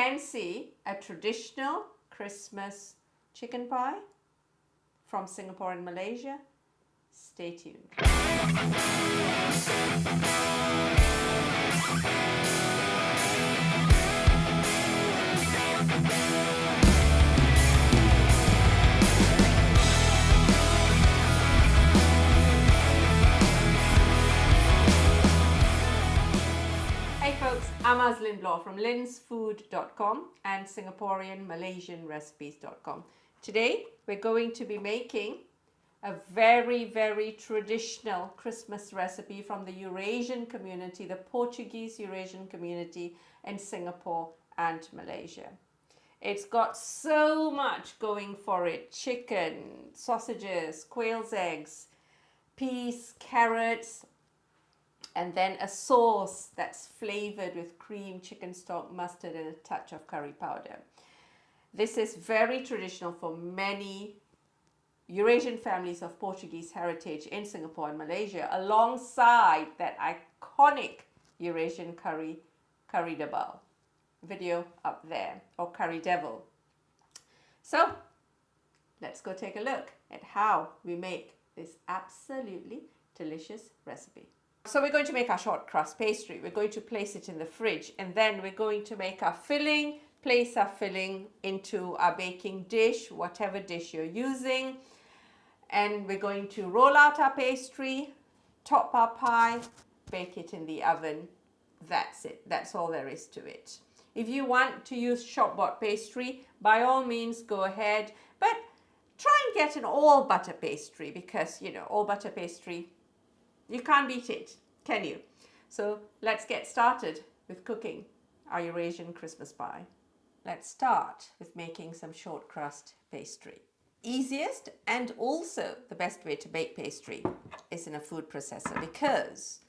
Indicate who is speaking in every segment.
Speaker 1: fancy a traditional Christmas chicken pie from Singapore and Malaysia? Stay tuned. Hey folks, I'm Azlin Bloor from linsfood.com and Singaporean Malaysian recipes.com. Today we're going to be making a very traditional Christmas recipe from the Eurasian community, the Portuguese Eurasian community in Singapore and Malaysia. It's got so much going for it: chicken, sausages, quail's eggs, peas, carrots, and then a sauce that's flavored with cream, chicken stock, mustard, and a touch of curry powder. This is very traditional for many Eurasian families of Portuguese heritage in Singapore and Malaysia, alongside that iconic Eurasian curry devil video up there, or curry devil. So let's go take a look at how we make this absolutely delicious recipe. So we're going to make our short crust pastry. We're going to place it in the fridge, and then we're going to make our filling, place our filling into our baking dish, whatever dish you're using. And we're going to roll out our pastry, top our pie, bake it in the oven. That's it. That's all there is to it. If you want to use shop-bought pastry, by all means go ahead, but try and get an all butter pastry, because you know, all butter pastry, you can't beat it, can you? So let's get started with cooking our Eurasian Christmas pie. Let's start with making some short crust pastry. Easiest and also the best way to bake pastry is in a food processor, because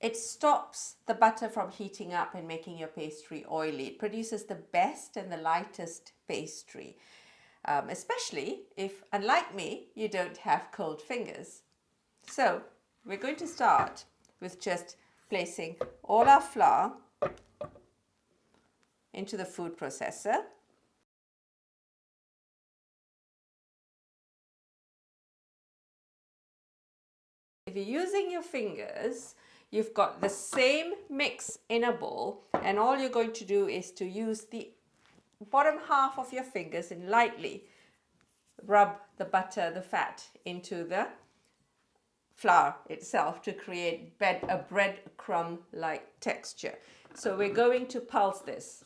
Speaker 1: it stops the butter from heating up and making your pastry oily. It produces the best and the lightest pastry, especially if, unlike me, you don't have cold fingers. So we're going to start with just placing all our flour into the food processor. If you're using your fingers, you've got the same mix in a bowl, and all you're going to do is to use the bottom half of your fingers and lightly rub the butter, the fat, into the flour itself to create a breadcrumb-like texture. So we're going to pulse this.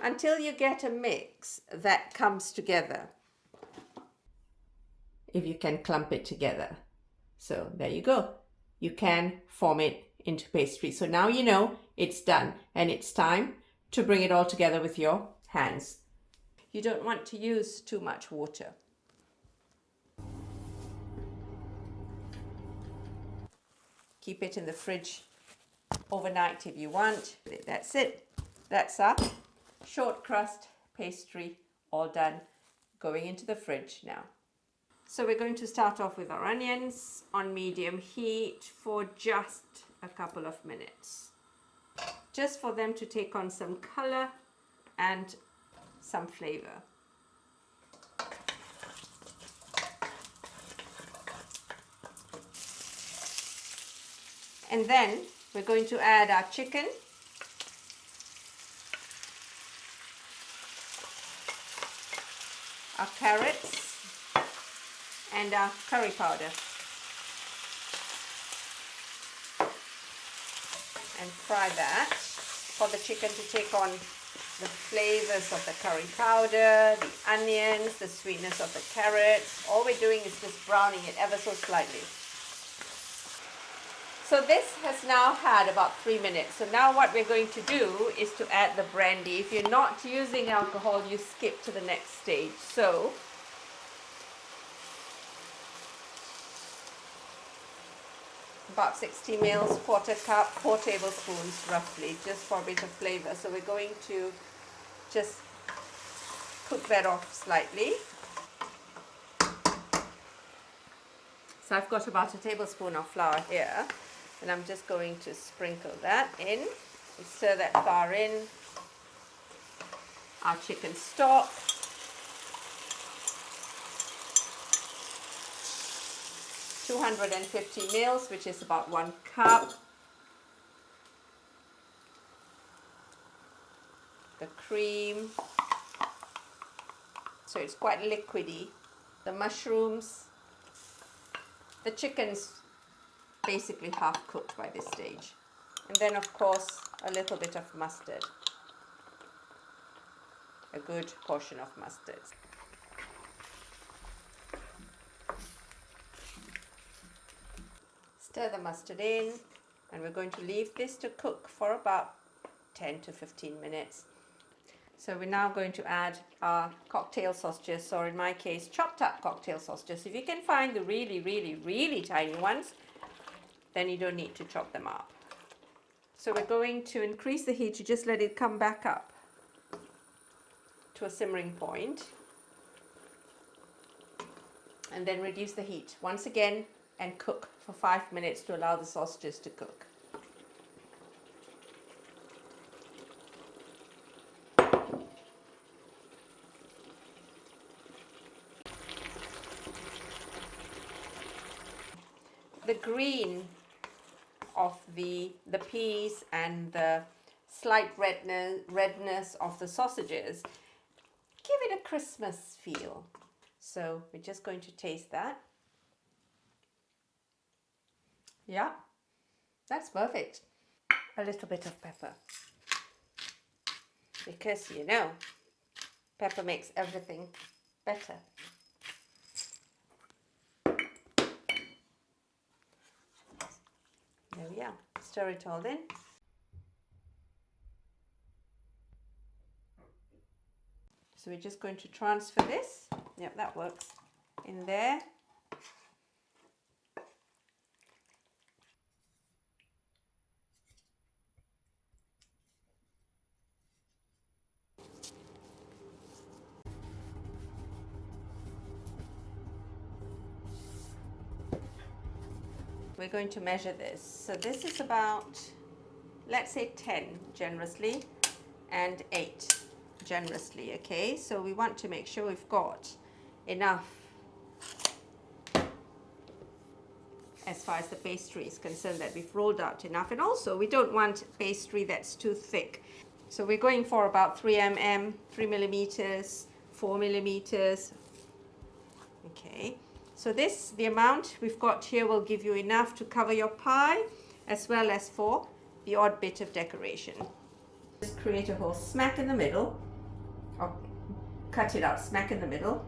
Speaker 1: Until you get a mix that comes together, if you can clump it together. So there you go. You can form it into pastry. So now you know it's done, and it's time to bring it all together with your hands. You don't want to use too much water. Keep it in the fridge overnight if you want. That's it. That's our short crust pastry all done, going into the fridge now. So we're going to start off with our onions on medium heat for just a couple of minutes, just for them to take on some color and some flavor. And then we're going to add our chicken, our carrots, and our curry powder, and fry that for the chicken to take on the flavors of the curry powder, the onions, the sweetness of the carrots. All we're doing is just browning it ever so slightly. So this has now had about 3 minutes. So now what we're going to do is to add the brandy. If you're not using alcohol, you skip to the next stage. So about 60 mils, quarter cup, 4 tablespoons roughly, just for a bit of flavor. So we're going to just cook that off slightly. So I've got about a tablespoon of flour here, and I'm just going to sprinkle that in. We stir that flour in. Our chicken stock. (250 mils), which is about 1 cup. The cream. So it's quite liquidy. The mushrooms. The chicken's basically half cooked by this stage. And then of course a little bit of mustard. A good portion of mustard. Stir the mustard in, and we're going to leave this to cook for about 10 to 15 minutes. So we're now going to add our cocktail sausages, or in my case, chopped up cocktail sausages. If you can find the really, really, really tiny ones, then you don't need to chop them up. So we're going to increase the heat to just let it come back up to a simmering point. And then reduce the heat once again and cook for 5 minutes to allow the sausages to cook. The green of the peas and the slight redness of the sausages give it a Christmas feel. So we're just going to taste that. Yeah, that's perfect. A little bit of pepper, because you know, pepper makes everything better. There we are. Stir it all in. So we're just going to transfer this. Yep, that works. In there. We're going to measure this. So this is about, let's say 10 generously and 8 generously, okay? So we want to make sure we've got enough as far as the pastry is concerned, that we've rolled out enough. And also we don't want pastry that's too thick. So we're going for about 3 mm, 3 millimeters, 4 millimeters. Okay. So this, the amount we've got here, will give you enough to cover your pie as well as for the odd bit of decoration. Just create a hole smack in the middle, or cut it out smack in the middle,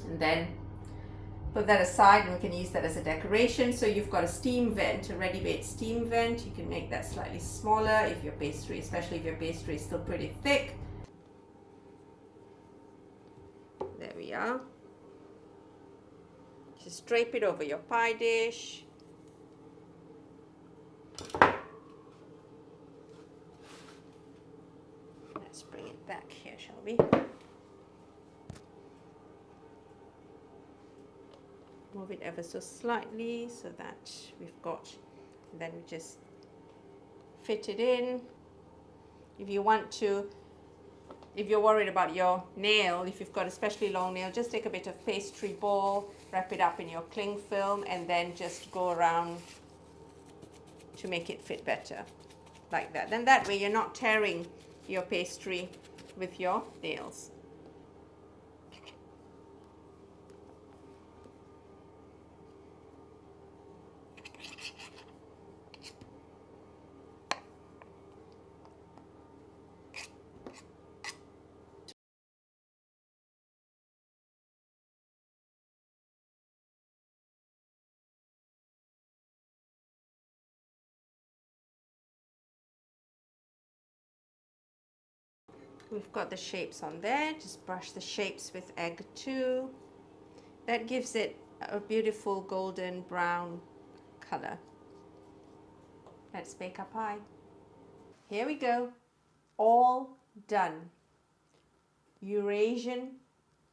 Speaker 1: and then put that aside, and we can use that as a decoration. So you've got a steam vent, a ready-made steam vent. You can make that slightly smaller if your pastry, especially if your pastry is still pretty thick. There we are. Just drape it over your pie dish. Let's bring it back here, shall we? Move it ever so slightly so that we've got, and then we just fit it in. If you want to, if you're worried about your nail, if you've got especially long nail, just take a bit of pastry ball, wrap it up in your cling film, and then just go around to make it fit better, like that. Then that way you're not tearing your pastry with your nails. We've got the shapes on there. Just brush the shapes with egg too. That gives it a beautiful golden brown color. Let's make our pie. Here we go. All done. Eurasian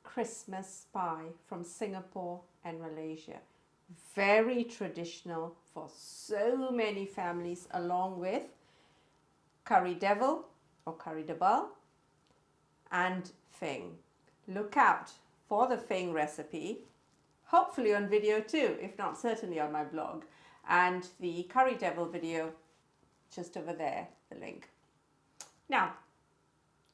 Speaker 1: Christmas pie from Singapore and Malaysia. Very traditional for so many families, along with Curry Devil or Curry Devil and Feng. Look out for the Feng recipe, hopefully on video too, if not certainly on my blog, and the Curry Devil video just over there, the link. Now,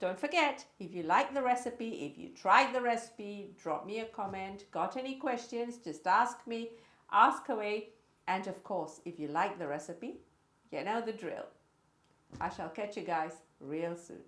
Speaker 1: don't forget, if you like the recipe, if you tried the recipe, drop me a comment. Got any questions, just ask me, ask away. And of course, if you like the recipe, you know the drill. I shall catch you guys real soon.